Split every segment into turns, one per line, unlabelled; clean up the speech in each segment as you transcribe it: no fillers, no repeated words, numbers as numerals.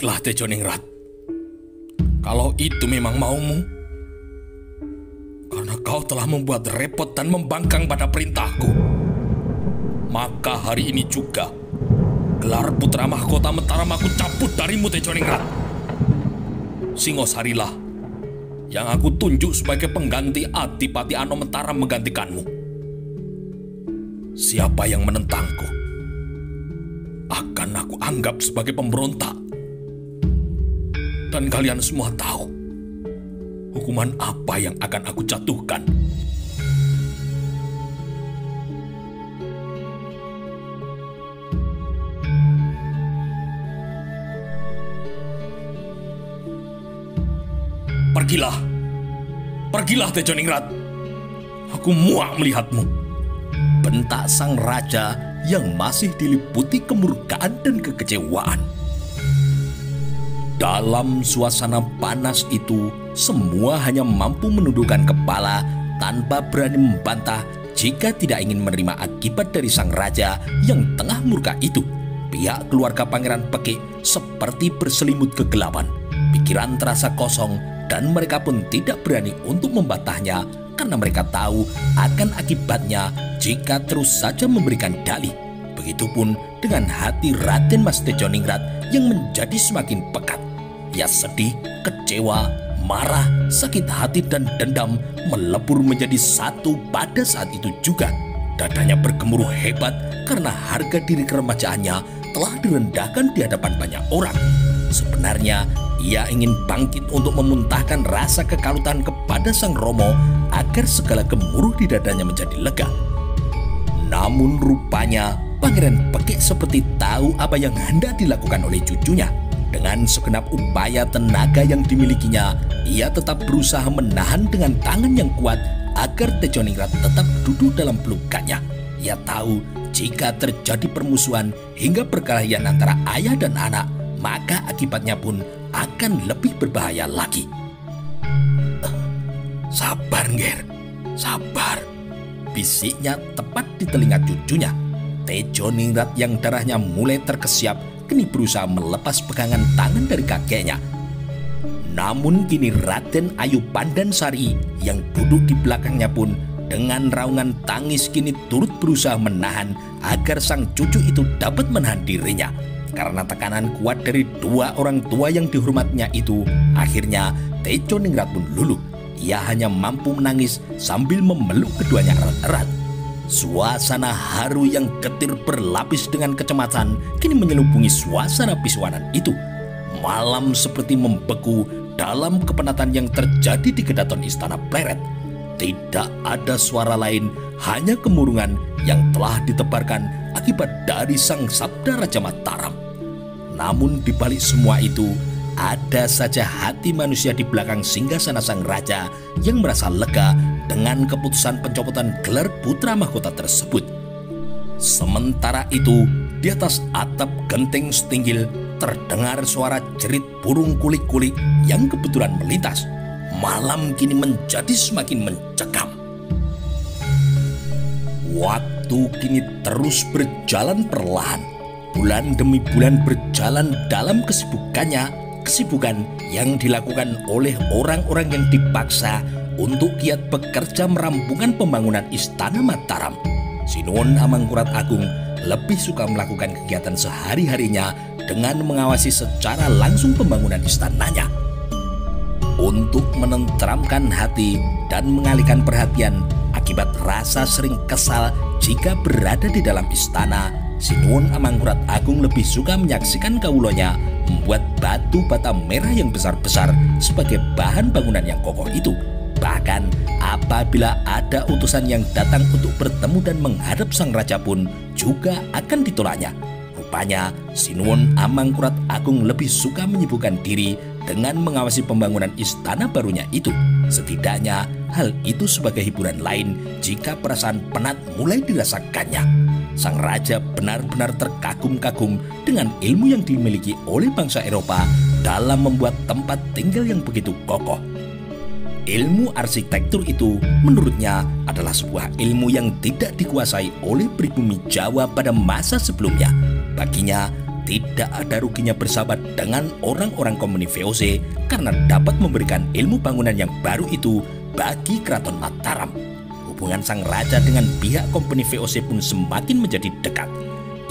Baiklah, Tejoningrat. Kalau itu memang maumu, karena kau telah membuat repot dan membangkang pada perintahku, maka hari ini juga gelar putra mahkota Mataram aku cabut darimu, Tejoningrat. Singosarilah yang aku tunjuk sebagai pengganti Adipati Ano Mataram menggantikanmu. Siapa yang menentangku akan aku anggap sebagai pemberontak. Dan kalian semua tahu hukuman apa yang akan aku jatuhkan. Pergilah. Pergilah, Tejoningrat. Aku muak melihatmu, bentak sang raja yang masih diliputi kemurkaan dan kekecewaan. Dalam suasana panas itu, semua hanya mampu menundukkan kepala tanpa berani membantah jika tidak ingin menerima akibat dari sang raja yang tengah murka itu. Pihak keluarga Pangeran Pekik seperti berselimut kegelapan. Pikiran terasa kosong dan mereka pun tidak berani untuk membantahnya karena mereka tahu akan akibatnya jika terus saja memberikan dalih. Begitupun dengan hati Raden Mas Tejoningrat yang menjadi semakin pekat. Ia sedih, kecewa, marah, sakit hati dan dendam melebur menjadi satu pada saat itu juga. Dadanya bergemuruh hebat karena harga diri keremajaannya telah direndahkan di hadapan banyak orang. Sebenarnya ia ingin bangkit untuk memuntahkan rasa kekalutan kepada sang Romo agar segala gemuruh di dadanya menjadi lega. Namun rupanya Pangeran Pekik seperti tahu apa yang hendak dilakukan oleh cucunya. Dengan segenap upaya tenaga yang dimilikinya, ia tetap berusaha menahan dengan tangan yang kuat agar Tejoningrat tetap duduk dalam pelukannya. Ia tahu jika terjadi permusuhan hingga perkelahian antara ayah dan anak, maka akibatnya pun akan lebih berbahaya lagi. Sabar, Nger. Sabar. Bisiknya tepat di telinga cucunya. Tejoningrat yang darahnya mulai terkesiap kini berusaha melepas pegangan tangan dari kakeknya. Namun kini Raden Ayu Pandansari yang duduk di belakangnya pun dengan raungan tangis kini turut berusaha menahan agar sang cucu itu dapat menahan dirinya. Karena tekanan kuat dari dua orang tua yang dihormatinya itu, akhirnya Tejoningrat pun luluh. Ia hanya mampu menangis sambil memeluk keduanya erat-erat. Suasana haru yang getir berlapis dengan kecemasan kini menyelubungi suasana pisuanan itu. Malam seperti membeku dalam kepenatan yang terjadi di kedaton Istana Pleret. Tidak ada suara lain, hanya kemurungan yang telah ditebarkan akibat dari sang Sabda Raja Mataram. Namun di balik semua itu, ada saja hati manusia di belakang singgasana sang raja yang merasa lega dengan keputusan pencopotan gelar putra mahkota tersebut. Sementara itu, di atas atap genteng setinggil terdengar suara jerit burung kulik-kulik yang kebetulan melintas. Malam kini menjadi semakin mencekam. Waktu kini terus berjalan perlahan. Bulan demi bulan berjalan dalam kesibukan yang dilakukan oleh orang-orang yang dipaksa untuk giat bekerja merampungkan pembangunan Istana Mataram. Sinuwun Amangkurat Agung lebih suka melakukan kegiatan sehari-harinya dengan mengawasi secara langsung pembangunan istananya. Untuk menenteramkan hati dan mengalihkan perhatian akibat rasa sering kesal jika berada di dalam istana, Sinuwun Amangkurat Agung lebih suka menyaksikan kawulonya membuat batu bata merah yang besar-besar sebagai bahan bangunan yang kokoh itu. Bahkan apabila ada utusan yang datang untuk bertemu dan menghadap sang raja pun juga akan ditolaknya. Rupanya Sinuwun Amangkurat Agung lebih suka menyibukkan diri dengan mengawasi pembangunan istana barunya itu. Setidaknya hal itu sebagai hiburan lain jika perasaan penat mulai dirasakannya. Sang raja benar-benar terkagum-kagum dengan ilmu yang dimiliki oleh bangsa Eropa dalam membuat tempat tinggal yang begitu kokoh. Ilmu arsitektur itu menurutnya adalah sebuah ilmu yang tidak dikuasai oleh pribumi Jawa pada masa sebelumnya. Baginya, tidak ada ruginya bersahabat dengan orang-orang kompeni VOC karena dapat memberikan ilmu bangunan yang baru itu bagi Keraton Mataram. Hubungan sang raja dengan pihak kompeni VOC pun semakin menjadi dekat.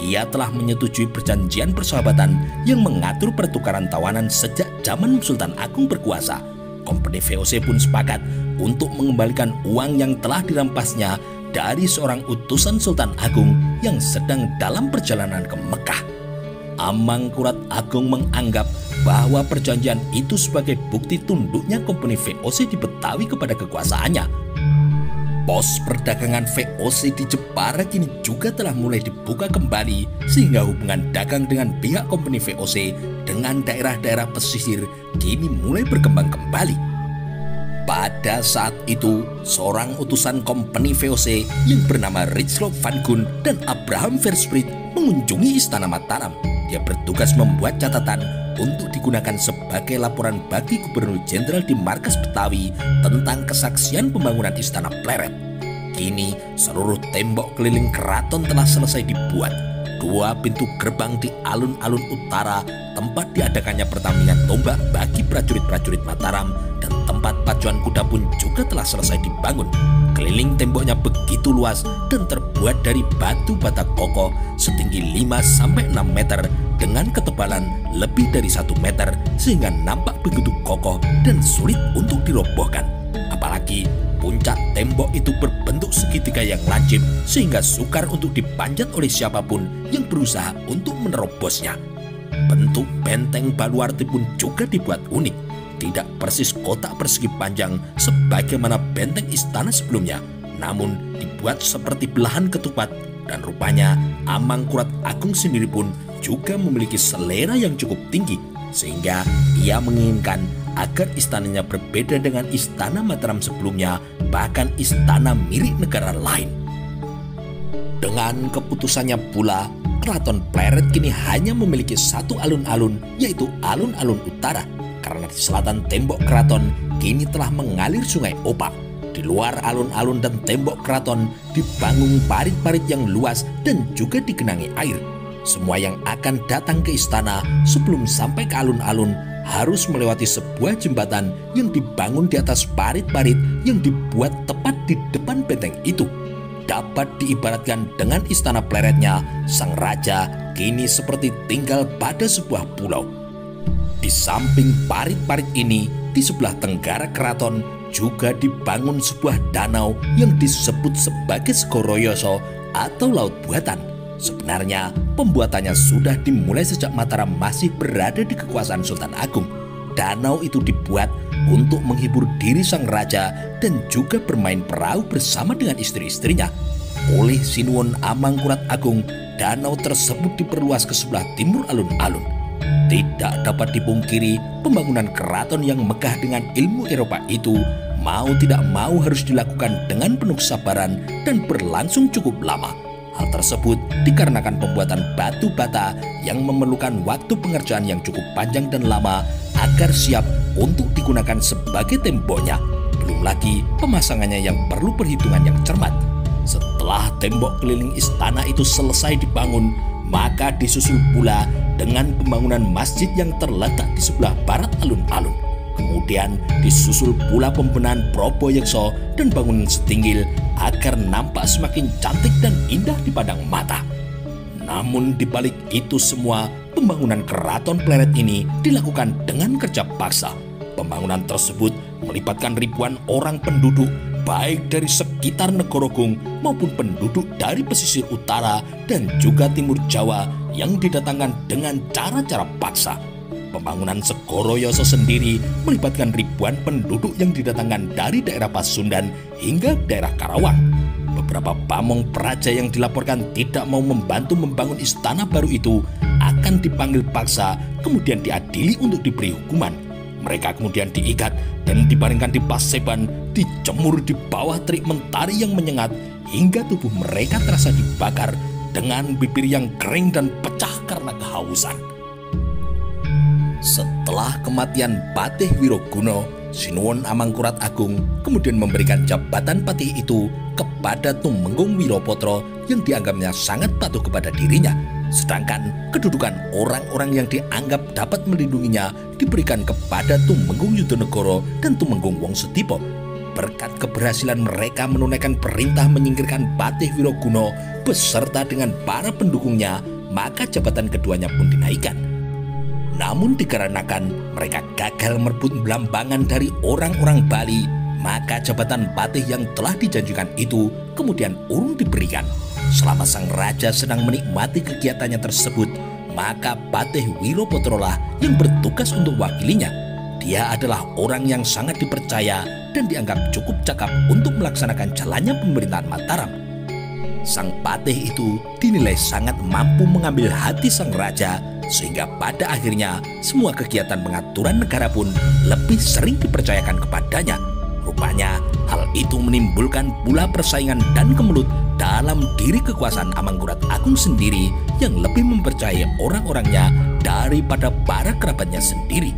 Ia telah menyetujui perjanjian persahabatan yang mengatur pertukaran tawanan sejak zaman Sultan Agung berkuasa. Kompeni VOC pun sepakat untuk mengembalikan uang yang telah dirampasnya dari seorang utusan Sultan Agung yang sedang dalam perjalanan ke Mekah. Amangkurat Agung menganggap bahwa perjanjian itu sebagai bukti tunduknya kompeni VOC di Betawi kepada kekuasaannya. Pos perdagangan VOC di Jepara kini juga telah mulai dibuka kembali sehingga hubungan dagang dengan pihak kompeni VOC dengan daerah-daerah pesisir kini mulai berkembang kembali. Pada saat itu, seorang utusan kompeni VOC yang bernama Richlof van Gun dan Abraham Versprich mengunjungi Istana Mataram. Dia bertugas membuat catatan untuk digunakan sebagai laporan bagi Gubernur Jenderal di Markas Betawi tentang kesaksian pembangunan Istana Pleret. Kini seluruh tembok keliling keraton telah selesai dibuat. 2 pintu gerbang di alun-alun utara, tempat diadakannya pertandingan tombak bagi prajurit-prajurit Mataram, dan tempat pacuan kuda pun juga telah selesai dibangun. Keliling temboknya begitu luas dan terbuat dari batu bata kokoh setinggi 5-6 meter dengan ketebalan lebih dari 1 meter sehingga nampak begitu kokoh dan sulit untuk dirobohkan. Apalagi puncak tembok itu berbentuk segitiga yang lancip sehingga sukar untuk dipanjat oleh siapapun yang berusaha untuk menerobosnya. Bentuk benteng baluarti pun juga dibuat unik, tidak persis kotak persegi panjang sebagaimana benteng istana sebelumnya, namun dibuat seperti belahan ketupat. Dan rupanya Amangkurat Agung sendiri pun juga memiliki selera yang cukup tinggi, sehingga ia menginginkan agar istananya berbeda dengan istana Mataram sebelumnya, bahkan istana milik negara lain. Dengan keputusannya pula, Keraton Pleret kini hanya memiliki 1 alun-alun, yaitu alun-alun utara, karena di selatan tembok keraton kini telah mengalir Sungai Opak. Di luar alun-alun dan tembok keraton dibangun parit-parit yang luas dan juga digenangi air. Semua yang akan datang ke istana sebelum sampai ke alun-alun harus melewati sebuah jembatan yang dibangun di atas parit-parit yang dibuat tepat di depan benteng itu. Dapat diibaratkan dengan istana Pleretnya, sang raja kini seperti tinggal pada sebuah pulau. Di samping parit-parit ini, di sebelah tenggara keraton juga dibangun sebuah danau yang disebut sebagai Segoroyoso atau Laut Buatan. Sebenarnya pembuatannya sudah dimulai sejak Mataram masih berada di kekuasaan Sultan Agung. Danau itu dibuat untuk menghibur diri sang raja dan juga bermain perahu bersama dengan istri-istrinya. Oleh Sinuwun Amangkurat Agung, danau tersebut diperluas ke sebelah timur alun-alun. Tidak dapat dipungkiri, pembangunan keraton yang megah dengan ilmu Eropa itu mau tidak mau harus dilakukan dengan penuh kesabaran dan berlangsung cukup lama. Hal tersebut dikarenakan pembuatan batu bata yang memerlukan waktu pengerjaan yang cukup panjang dan lama agar siap untuk digunakan sebagai temboknya. Belum lagi pemasangannya yang perlu perhitungan yang cermat. Setelah tembok keliling istana itu selesai dibangun, maka disusul pula dengan pembangunan masjid yang terletak di sebelah barat alun-alun. Kemudian disusul pula pembenahan Proboyekso dan bangunan setinggil agar nampak semakin cantik dan indah dipandang mata. Namun di balik itu semua, pembangunan Keraton Pleret ini dilakukan dengan kerja paksa. Pembangunan tersebut melibatkan ribuan orang penduduk, baik dari sekitar Negorogung maupun penduduk dari pesisir utara dan juga timur Jawa yang didatangkan dengan cara-cara paksa. Pembangunan Segoroyoso sendiri melibatkan ribuan penduduk yang didatangkan dari daerah Pasundan hingga daerah Karawang. Beberapa pamong praja yang dilaporkan tidak mau membantu membangun istana baru itu akan dipanggil paksa, kemudian diadili untuk diberi hukuman. Mereka kemudian diikat dan dibaringkan di paseban, dijemur di bawah terik mentari yang menyengat hingga tubuh mereka terasa dibakar dengan bibir yang kering dan pecah karena kehausan. Setelah kematian Patih Wiroguno, Sinuwun Amangkurat Agung kemudian memberikan jabatan patih itu kepada Tumenggung Wirapatra yang dianggapnya sangat patuh kepada dirinya. Sedangkan kedudukan orang-orang yang dianggap dapat melindunginya diberikan kepada Tumenggung Yudonegoro dan Tumenggung Wongsodipo. Berkat keberhasilan mereka menunaikan perintah menyingkirkan Patih Wiroguno beserta dengan para pendukungnya, maka jabatan keduanya pun dinaikkan. Namun dikarenakan mereka gagal merebut Blambangan dari orang-orang Bali, maka jabatan patih yang telah dijanjikan itu kemudian urung diberikan. Selama sang raja sedang menikmati kegiatannya tersebut, maka Patih Wiroputrolah yang bertugas untuk wakilinya. Dia adalah orang yang sangat dipercaya dan dianggap cukup cakap untuk melaksanakan jalannya pemerintahan Mataram. Sang patih itu dinilai sangat mampu mengambil hati sang raja, sehingga pada akhirnya semua kegiatan pengaturan negara pun lebih sering dipercayakan kepadanya. Rupanya hal itu menimbulkan pula persaingan dan kemelut dalam diri kekuasaan Amangkurat Agung sendiri yang lebih mempercayai orang-orangnya daripada para kerabatnya sendiri.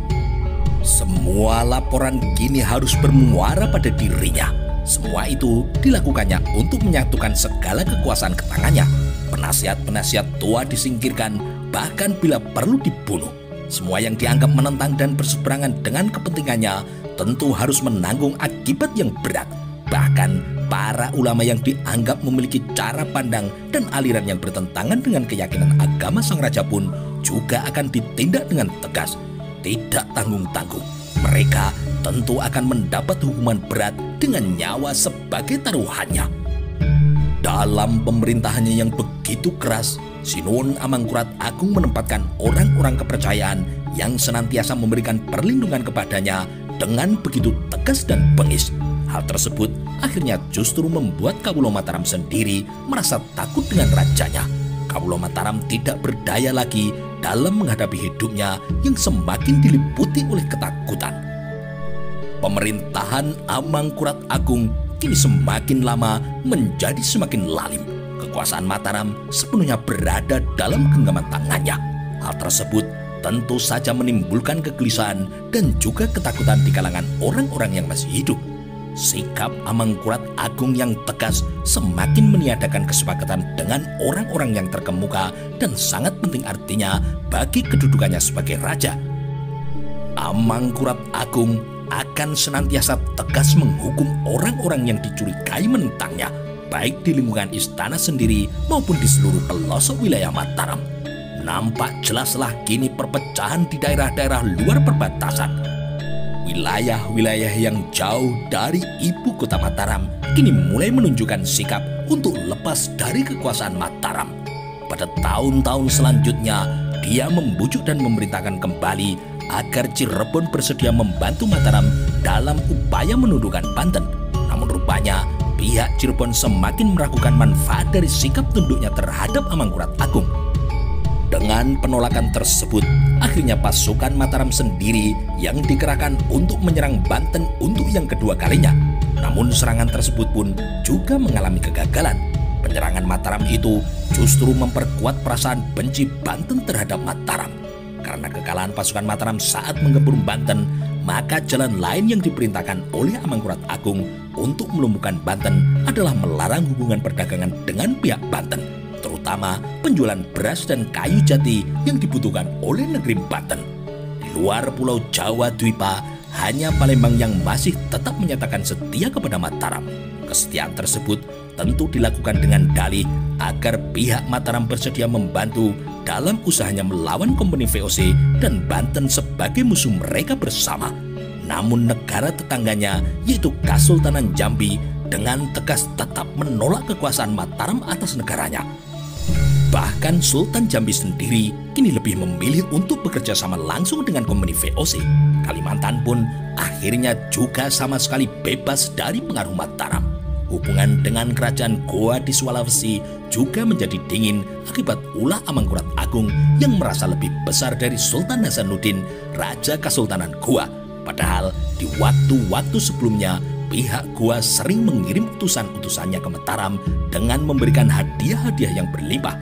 Semua laporan kini harus bermuara pada dirinya. Semua itu dilakukannya untuk menyatukan segala kekuasaan ke tangannya. Penasihat-penasihat tua disingkirkan, bahkan bila perlu dibunuh. Semua yang dianggap menentang dan berseberangan dengan kepentingannya tentu harus menanggung akibat yang berat. Bahkan para ulama yang dianggap memiliki cara pandang dan aliran yang bertentangan dengan keyakinan agama sang raja pun juga akan ditindak dengan tegas. Tidak tanggung-tanggung, mereka tentu akan mendapat hukuman berat dengan nyawa sebagai taruhannya. Dalam pemerintahannya yang begitu keras, Sinuwun Amangkurat Agung menempatkan orang-orang kepercayaan yang senantiasa memberikan perlindungan kepadanya dengan begitu tegas dan bengis. Hal tersebut akhirnya justru membuat Kawula Mataram sendiri merasa takut dengan rajanya. Kawula Mataram tidak berdaya lagi dalam menghadapi hidupnya yang semakin diliputi oleh ketakutan. Pemerintahan Amangkurat Agung kini semakin lama menjadi semakin lalim. Kekuasaan Mataram sepenuhnya berada dalam genggaman tangannya. Hal tersebut tentu saja menimbulkan kegelisahan dan juga ketakutan di kalangan orang-orang yang masih hidup. Sikap Amangkurat Agung yang tegas semakin meniadakan kesepakatan dengan orang-orang yang terkemuka dan sangat penting artinya bagi kedudukannya sebagai raja. Amangkurat Agung akan senantiasa tegas menghukum orang-orang yang dicurigai menentangnya, baik di lingkungan istana sendiri maupun di seluruh pelosok wilayah Mataram. Nampak jelaslah kini perpecahan di daerah-daerah luar perbatasan. Wilayah-wilayah yang jauh dari ibu kota Mataram kini mulai menunjukkan sikap untuk lepas dari kekuasaan Mataram. Pada tahun-tahun selanjutnya, dia membujuk dan memerintahkan kembali agar Cirebon bersedia membantu Mataram dalam upaya menundukkan Banten. Namun rupanya pihak Cirebon semakin meragukan manfaat dari sikap tunduknya terhadap Amangkurat Agung. Dengan penolakan tersebut, akhirnya pasukan Mataram sendiri yang dikerahkan untuk menyerang Banten untuk yang kedua kalinya. Namun serangan tersebut pun juga mengalami kegagalan. Penyerangan Mataram itu justru memperkuat perasaan benci Banten terhadap Mataram. Karena kekalahan pasukan Mataram saat menggempur Banten, maka jalan lain yang diperintahkan oleh Amangkurat Agung untuk melumpuhkan Banten adalah melarang hubungan perdagangan dengan pihak Banten, terutama penjualan beras dan kayu jati yang dibutuhkan oleh negeri Banten. Di luar Pulau Jawa Dwipa, hanya Palembang yang masih tetap menyatakan setia kepada Mataram. Kesetiaan tersebut tentu dilakukan dengan dalih agar pihak Mataram bersedia membantu dalam usahanya melawan kompeni VOC dan Banten sebagai musuh mereka bersama. Namun negara tetangganya yaitu Kasultanan Jambi dengan tegas tetap menolak kekuasaan Mataram atas negaranya. Bahkan Sultan Jambi sendiri kini lebih memilih untuk bekerja sama langsung dengan kompeni VOC. Kalimantan pun akhirnya juga sama sekali bebas dari pengaruh Mataram. Hubungan dengan kerajaan Goa di Sulawesi juga menjadi dingin akibat ulah Amangkurat Agung yang merasa lebih besar dari Sultan Hasanuddin, Raja Kesultanan Goa. Padahal di waktu-waktu sebelumnya pihak Goa sering mengirim utusan-utusannya ke Mataram dengan memberikan hadiah-hadiah yang berlimpah.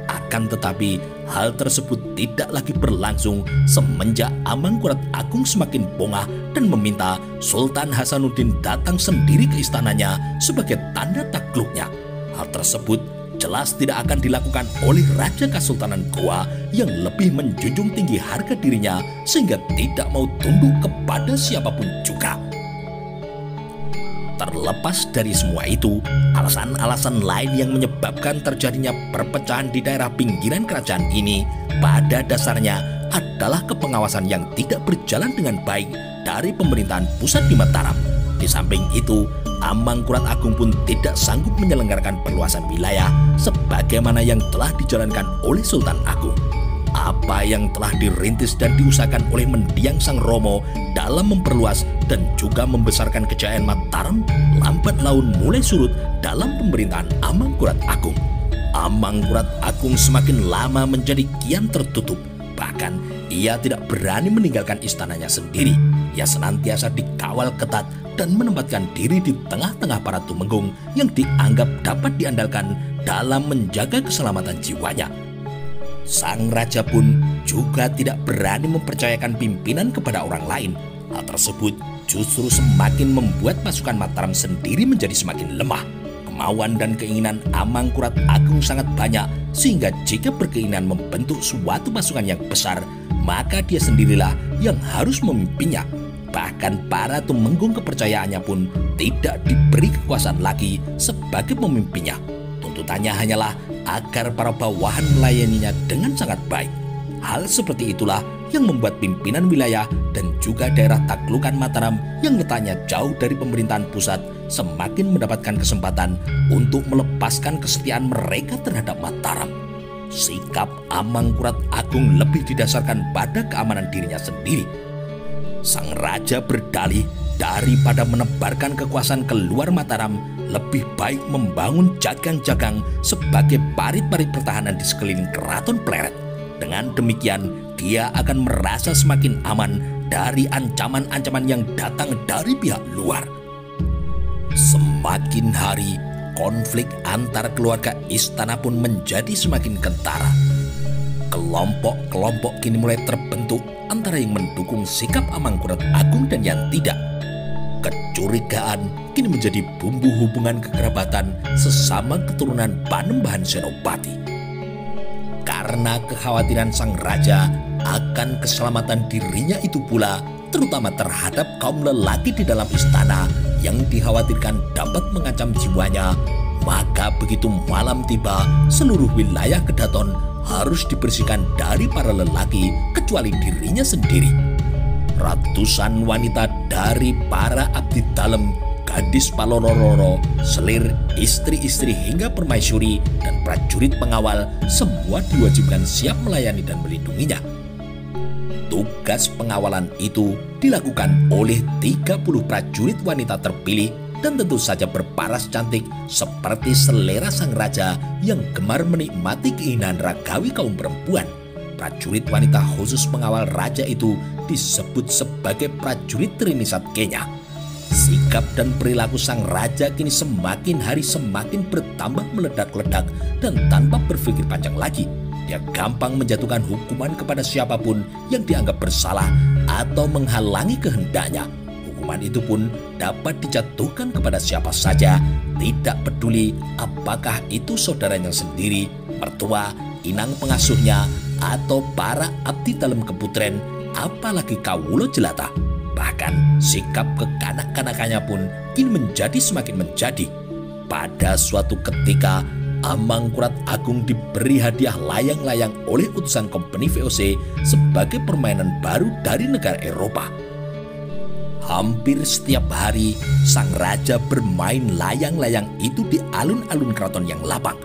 Akan tetapi hal tersebut tidak lagi berlangsung semenjak Amangkurat Agung semakin bongah dan meminta Sultan Hasanuddin datang sendiri ke istananya sebagai tanda takluknya. Hal tersebut jelas tidak akan dilakukan oleh Raja Kesultanan Goa yang lebih menjunjung tinggi harga dirinya sehingga tidak mau tunduk kepada siapapun juga. Terlepas dari semua itu, alasan-alasan lain yang menyebabkan terjadinya perpecahan di daerah pinggiran kerajaan ini pada dasarnya adalah kepengawasan yang tidak berjalan dengan baik dari pemerintahan pusat di Mataram. Di samping itu, Amangkurat Agung pun tidak sanggup menyelenggarakan perluasan wilayah sebagaimana yang telah dijalankan oleh Sultan Agung. Apa yang telah dirintis dan diusahakan oleh mendiang Sang Romo dalam memperluas dan juga membesarkan kejayaan Mataram lambat laun mulai surut dalam pemerintahan Amangkurat Agung. Amangkurat Agung semakin lama menjadi kian tertutup. Bahkan ia tidak berani meninggalkan istananya sendiri. Ia senantiasa dikawal ketat dan menempatkan diri di tengah-tengah para tumenggung yang dianggap dapat diandalkan dalam menjaga keselamatan jiwanya. Sang raja pun juga tidak berani mempercayakan pimpinan kepada orang lain. Hal tersebut justru semakin membuat pasukan Mataram sendiri menjadi semakin lemah. Kemauan dan keinginan Amangkurat Agung sangat banyak, sehingga jika berkeinginan membentuk suatu pasukan yang besar, maka dia sendirilah yang harus memimpinnya. Bahkan para tumenggung kepercayaannya pun tidak diberi kekuasaan lagi sebagai pemimpinnya. Tuntutannya hanyalah agar para bawahan melayaninya dengan sangat baik. Hal seperti itulah yang membuat pimpinan wilayah dan juga daerah taklukan Mataram yang letaknya jauh dari pemerintahan pusat semakin mendapatkan kesempatan untuk melepaskan kesetiaan mereka terhadap Mataram. Sikap Amangkurat Agung lebih didasarkan pada keamanan dirinya sendiri. Sang raja berdalih daripada menebarkan kekuasaan keluar Mataram, lebih baik membangun jagang-jagang sebagai parit-parit pertahanan di sekeliling keraton Pleret. Dengan demikian, dia akan merasa semakin aman dari ancaman-ancaman yang datang dari pihak luar. Semakin hari, konflik antar keluarga istana pun menjadi semakin kentara. Kelompok-kelompok kini mulai terbentuk antara yang mendukung sikap Amangkurat Agung dan yang tidak. Kecurigaan kini menjadi bumbu hubungan kekerabatan sesama keturunan Panembahan Senopati. Karena kekhawatiran sang raja akan keselamatan dirinya itu pula, terutama terhadap kaum lelaki di dalam istana yang dikhawatirkan dapat mengancam jiwanya, maka begitu malam tiba, seluruh wilayah Kedaton harus dibersihkan dari para lelaki kecuali dirinya sendiri. Ratusan wanita dari para abdi dalem, gadis palororo, selir, istri-istri hingga permaisuri dan prajurit pengawal semua diwajibkan siap melayani dan melindunginya. Tugas pengawalan itu dilakukan oleh 30 prajurit wanita terpilih dan tentu saja berparas cantik seperti selera sang raja yang gemar menikmati keindahan ragawi kaum perempuan. Prajurit wanita khusus pengawal raja itu disebut sebagai prajurit Trinisat Kenya. Sikap dan perilaku sang raja kini semakin hari semakin bertambah meledak-ledak dan tanpa berpikir panjang lagi. Dia gampang menjatuhkan hukuman kepada siapapun yang dianggap bersalah atau menghalangi kehendaknya. Hukuman itu pun dapat dijatuhkan kepada siapa saja, tidak peduli apakah itu saudaranya sendiri, mertua, inang pengasuhnya, atau para abdi dalam keputren, apalagi kawulo jelata. Bahkan sikap kekanak-kanakannya pun kini menjadi semakin menjadi. Pada suatu ketika, Amangkurat Agung diberi hadiah layang-layang oleh utusan Kompeni VOC sebagai permainan baru dari negara Eropa. Hampir setiap hari, sang raja bermain layang-layang itu di alun-alun keraton yang lapang.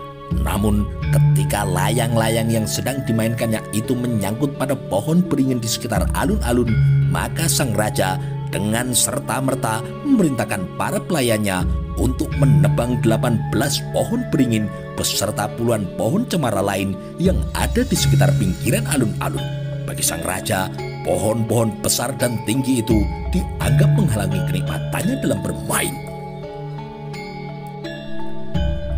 Namun, ketika layang-layang yang sedang dimainkannya itu menyangkut pada pohon beringin di sekitar alun-alun, maka sang raja dengan serta-merta memerintahkan para pelayannya untuk menebang 18 pohon beringin beserta puluhan pohon cemara lain yang ada di sekitar pinggiran alun-alun. Bagi sang raja, pohon-pohon besar dan tinggi itu dianggap menghalangi kenikmatannya dalam bermain.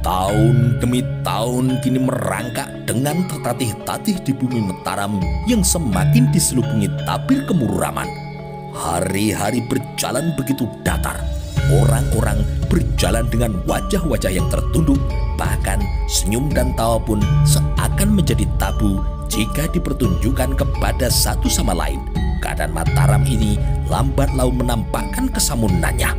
Tahun demi tahun kini merangkak dengan tertatih-tatih di bumi Mataram yang semakin diselubungi tabir kemuraman. Hari-hari berjalan begitu datar. orang-orang berjalan dengan wajah-wajah yang tertunduk, bahkan senyum dan tawa pun seakan menjadi tabu jika dipertunjukkan kepada satu sama lain. Keadaan Mataram ini lambat laun menampakkan kesamunannya.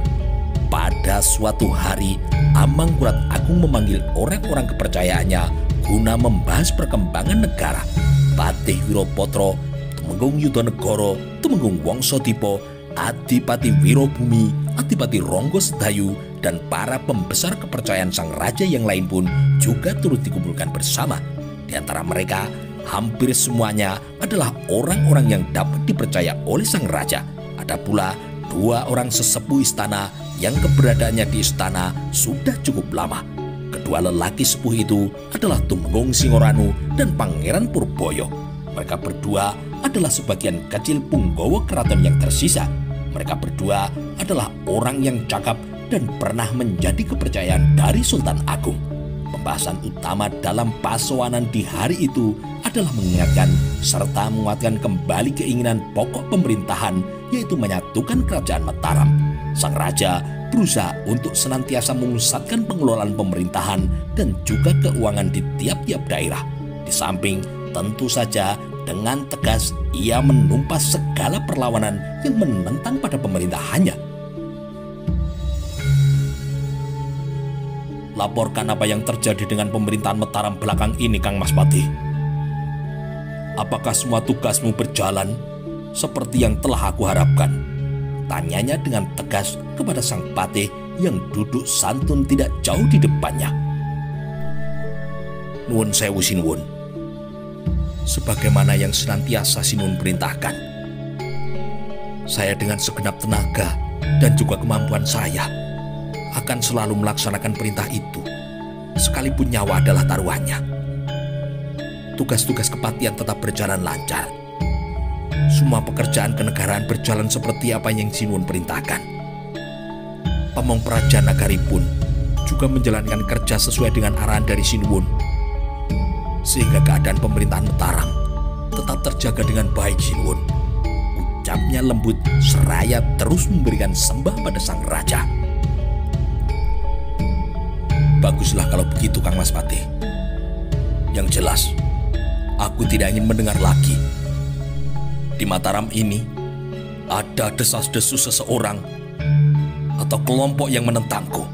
Pada suatu hari, Amangkurat Agung memanggil orang-orang kepercayaannya guna membahas perkembangan negara. Patih Wirapatra, Tumenggung Yudhanegara, Tumenggung Wangsadipa, Adipati Wirabumi, Adipati Rangga Sedayu, dan para pembesar kepercayaan sang raja yang lain pun juga turut dikumpulkan bersama. Di antara mereka, hampir semuanya adalah orang-orang yang dapat dipercaya oleh sang raja. Ada pula 2 orang sesepuh istana yang keberadaannya di istana sudah cukup lama. Kedua lelaki sepuh itu adalah Tumenggung Singoranu dan Pangeran Purboyo. Mereka berdua adalah sebagian kecil punggawa keraton yang tersisa. Mereka berdua adalah orang yang cakap dan pernah menjadi kepercayaan dari Sultan Agung. Pembahasan utama dalam pasowanan di hari itu adalah mengingatkan serta menguatkan kembali keinginan pokok pemerintahan, yaitu menyatukan kerajaan Mataram. Sang raja berusaha untuk senantiasa memusatkan pengelolaan pemerintahan dan juga keuangan di tiap-tiap daerah. Di samping tentu saja dengan tegas ia menumpas segala perlawanan yang menentang pada pemerintahannya. Laporkan apa yang terjadi dengan pemerintahan Mataram belakang ini, Kang Mas Patih. Apakah semua tugasmu berjalan seperti yang telah aku harapkan? Tanyanya dengan tegas kepada sang patih yang duduk santun tidak jauh di depannya. Nuwun sewu Sinuwun. Sebagaimana yang senantiasa Sinuwun perintahkan, saya dengan segenap tenaga dan juga kemampuan saya akan selalu melaksanakan perintah itu, sekalipun nyawa adalah taruhannya. Tugas-tugas kepatihan tetap berjalan lancar. Semua pekerjaan kenegaraan berjalan seperti apa yang Sinuwun perintahkan. Pamong Praja Nagari pun juga menjalankan kerja sesuai dengan arahan dari Sinuwun, sehingga keadaan pemerintahan Mataram tetap terjaga dengan baik, Sinuwun. Ucapnya lembut seraya terus memberikan sembah pada sang raja. Baguslah kalau begitu, Kang Mas Patih. Yang jelas, aku tidak ingin mendengar lagi di Mataram ini ada desas-desus seseorang atau kelompok yang menentangku.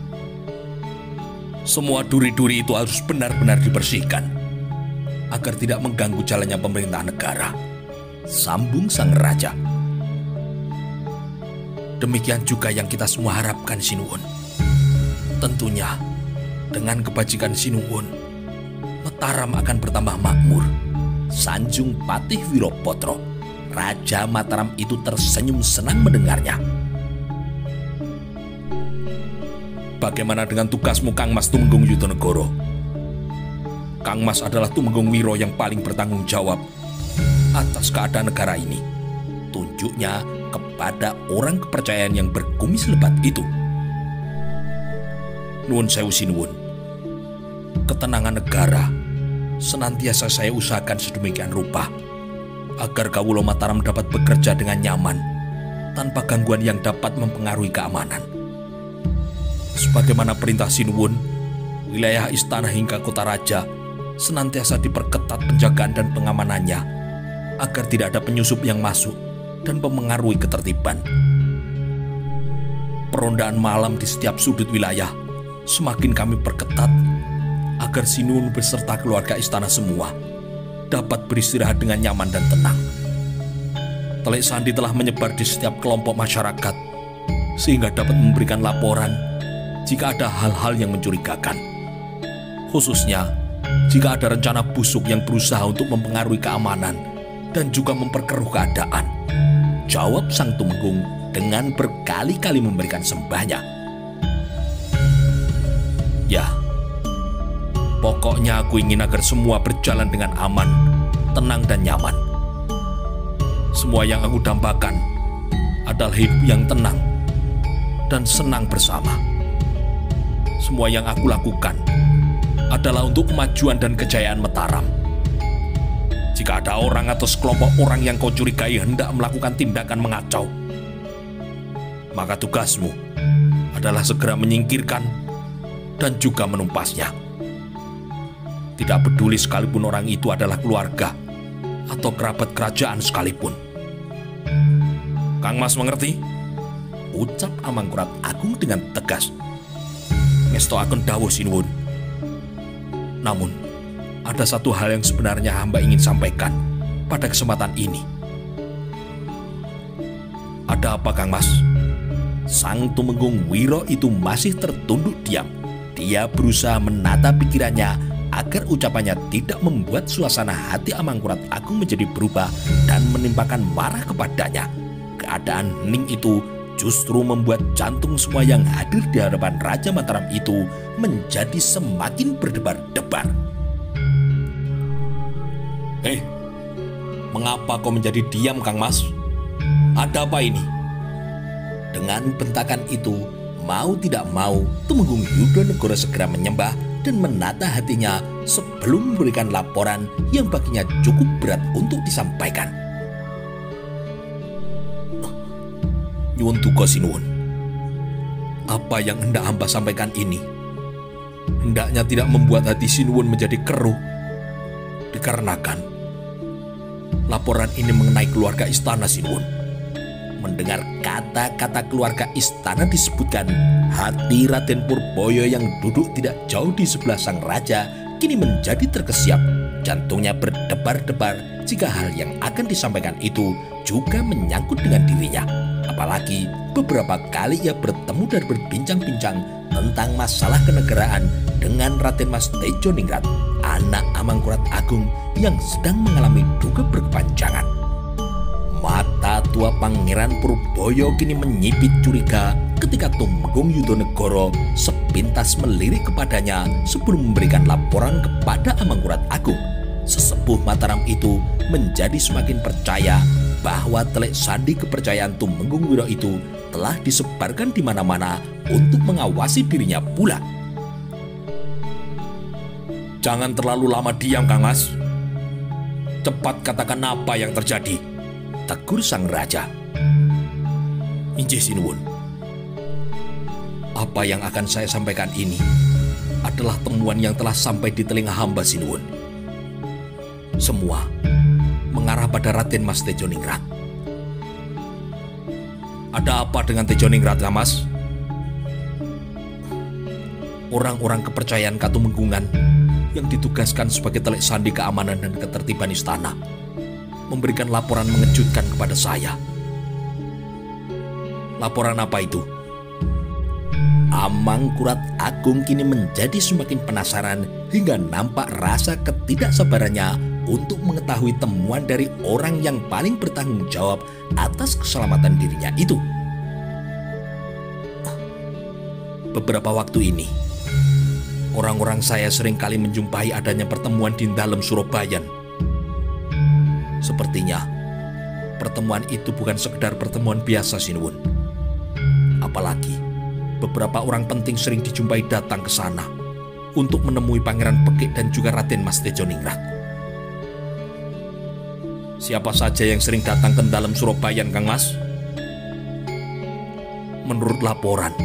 Semua duri-duri itu harus benar-benar dibersihkan agar tidak mengganggu jalannya pemerintahan negara, sambung sang raja. Demikian juga yang kita semua harapkan, Sinuwun. Tentunya dengan kebajikan Sinuwun, Mataram akan bertambah makmur, sanjung Patih Wirapatra. Raja Mataram itu tersenyum senang mendengarnya. Bagaimana dengan tugasmu, Kang Mas Tumenggung Yudhanegara? Kang Mas adalah Tumenggung Wiro yang paling bertanggung jawab atas keadaan negara ini. Tunjuknya kepada orang kepercayaan yang berkumis lebat itu. Nuwun sewu Sinuwun. Ketenangan negara senantiasa saya usahakan sedemikian rupa agar Kawula Mataram dapat bekerja dengan nyaman tanpa gangguan yang dapat mempengaruhi keamanan. Sebagaimana perintah Sinuwun, wilayah istana hingga kota raja senantiasa diperketat penjagaan dan pengamanannya agar tidak ada penyusup yang masuk dan mempengaruhi ketertiban. Perondaan malam di setiap sudut wilayah semakin kami perketat agar Sinuwun beserta keluarga istana semua dapat beristirahat dengan nyaman dan tenang. Telik sandi telah menyebar di setiap kelompok masyarakat sehingga dapat memberikan laporan jika ada hal-hal yang mencurigakan. Khususnya jika ada rencana busuk yang berusaha untuk mempengaruhi keamanan dan juga memperkeruh keadaan. Jawab sang Tumenggung dengan berkali-kali memberikan sembahnya. Ya, pokoknya aku ingin agar semua berjalan dengan aman, tenang dan nyaman. Semua yang aku dambakan adalah hidup yang tenang dan senang bersama. Semua yang aku lakukan adalah untuk kemajuan dan kejayaan Mataram. Jika ada orang atau sekelompok orang yang kau curigai hendak melakukan tindakan mengacau, maka tugasmu adalah segera menyingkirkan dan juga menumpasnya. Tidak peduli sekalipun orang itu adalah keluarga atau kerabat kerajaan sekalipun. Kang Mas mengerti? Ucap Amangkurat Agung dengan tegas. Ngestoaken dawuh sinuwun. Namun, ada satu hal yang sebenarnya hamba ingin sampaikan pada kesempatan ini. Ada apa, Kang Mas? Sang Tumenggung Wiro itu masih tertunduk diam. Dia berusaha menata pikirannya agar ucapannya tidak membuat suasana hati Amangkurat Agung menjadi berubah dan menimpakan marah kepadanya. Keadaan hening itu justru membuat jantung semua yang hadir di hadapan Raja Mataram itu menjadi semakin berdebar-debar. Mengapa kau menjadi diam, Kang Mas? Ada apa ini? Dengan bentakan itu, mau tidak mau, Tumenggung Yudonegoro segera menyembah dan menata hatinya sebelum memberikan laporan yang baginya cukup berat untuk disampaikan. Nyuwun tuga sinuwun. Apa yang hendak hamba sampaikan ini hendaknya tidak membuat hati sinuwun menjadi keruh. Dikarenakan laporan ini mengenai keluarga istana sinuwun. Mendengar kata-kata keluarga istana disebutkan, hati Raden Purboyo yang duduk tidak jauh di sebelah sang raja kini menjadi terkesiap. Jantungnya berdebar-debar jika hal yang akan disampaikan itu juga menyangkut dengan dirinya. Apalagi beberapa kali ia bertemu dan berbincang-bincang tentang masalah kenegaraan dengan Raden Mas Tejoningrat, anak Amangkurat Agung yang sedang mengalami duka berkepanjangan. Mata tua Pangeran Purboyo kini menyipit curiga ketika Tumenggung Yudonegoro sepintas melirik kepadanya sebelum memberikan laporan kepada Amangkurat Agung. Sesepuh Mataram itu menjadi semakin percaya bahwa telik sandi kepercayaan Tumenggung Wiro itu telah disebarkan di mana-mana untuk mengawasi dirinya pula. Jangan terlalu lama diam, Kang Mas. Cepat katakan apa yang terjadi, tegur sang raja. Injih sinuwun. Apa yang akan saya sampaikan ini adalah temuan yang telah sampai di telinga hamba sinuwun. Semua mengarah pada Raden Mas Tejoningrat. Ada apa dengan Tejoningrat, Kang Mas? Orang-orang kepercayaan Katumenggungan yang ditugaskan sebagai telik sandi keamanan dan ketertiban istana memberikan laporan mengejutkan kepada saya. Laporan apa itu? Amangkurat Agung kini menjadi semakin penasaran hingga nampak rasa ketidaksabarannya untuk mengetahui temuan dari orang yang paling bertanggung jawab atas keselamatan dirinya itu. Beberapa waktu ini, orang-orang saya seringkali menjumpai adanya pertemuan di dalam Surabayan. Sepertinya pertemuan itu bukan sekedar pertemuan biasa, sinuwun. Apalagi beberapa orang penting sering dijumpai datang ke sana untuk menemui Pangeran Pekik dan juga Raden Mas Tejoningrat. Siapa saja yang sering datang ke dalam Surabayan, Kang Mas? Menurut laporan,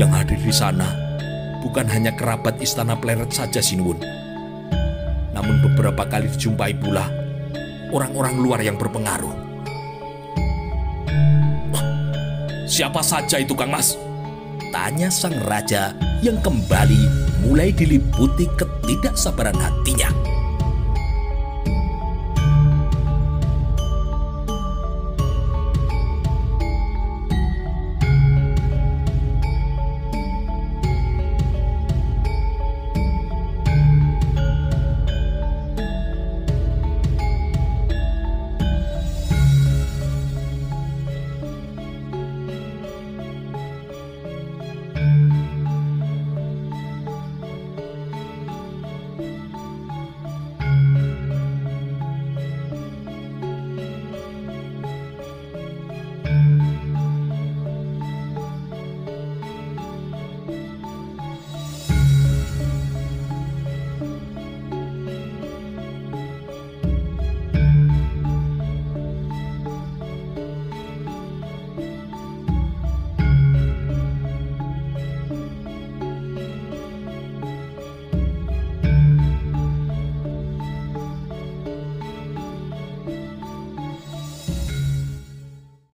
yang hadir di sana bukan hanya kerabat istana Pleret saja, sinuwun. Namun beberapa kali dijumpai pula orang-orang luar yang berpengaruh. Siapa saja itu, Kang Mas? Tanya sang raja yang kembali mulai diliputi ketidaksabaran hatinya.